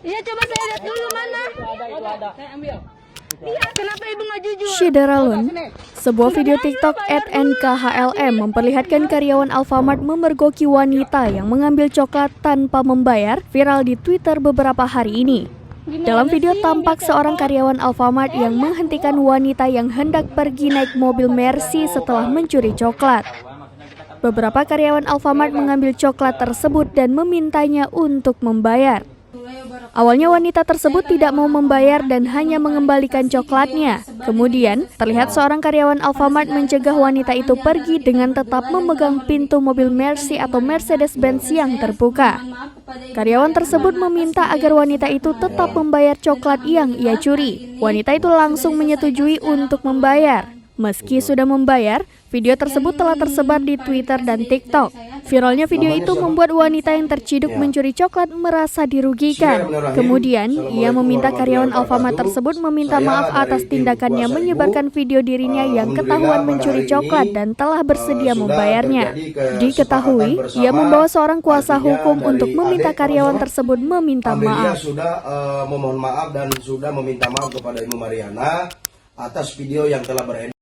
Iya, coba saya lihat dulu mana. Saya ambil. Iya, kenapa ibu nggak jujur? Syidaralun, sebuah video TikTok @nkhlm memperlihatkan karyawan Alfamart memergoki wanita yang mengambil coklat tanpa membayar viral di Twitter beberapa hari ini. Dalam video tampak seorang karyawan Alfamart yang menghentikan wanita yang hendak pergi naik mobil Mercy setelah mencuri coklat. Beberapa karyawan Alfamart mengambil coklat tersebut dan memintanya untuk membayar. Awalnya wanita tersebut tidak mau membayar dan hanya mengembalikan coklatnya. Kemudian, terlihat seorang karyawan Alfamart mencegah wanita itu pergi dengan tetap memegang pintu mobil Mercy atau Mercedes-Benz yang terbuka. Karyawan tersebut meminta agar wanita itu tetap membayar coklat yang ia curi. Wanita itu langsung menyetujui untuk membayar. Meski sudah membayar, video tersebut telah tersebar di Twitter dan TikTok. Viralnya video itu membuat wanita yang terciduk mencuri coklat merasa dirugikan. Kemudian, ia meminta karyawan Alfamart tersebut meminta maaf atas tindakannya menyebarkan video dirinya yang ketahuan mencuri coklat dan telah bersedia membayarnya. Diketahui, ia membawa seorang kuasa hukum untuk meminta karyawan tersebut meminta maaf. Sudah memohon maaf dan sudah meminta maaf kepada Ibu Mariana atas video yang telah beredar.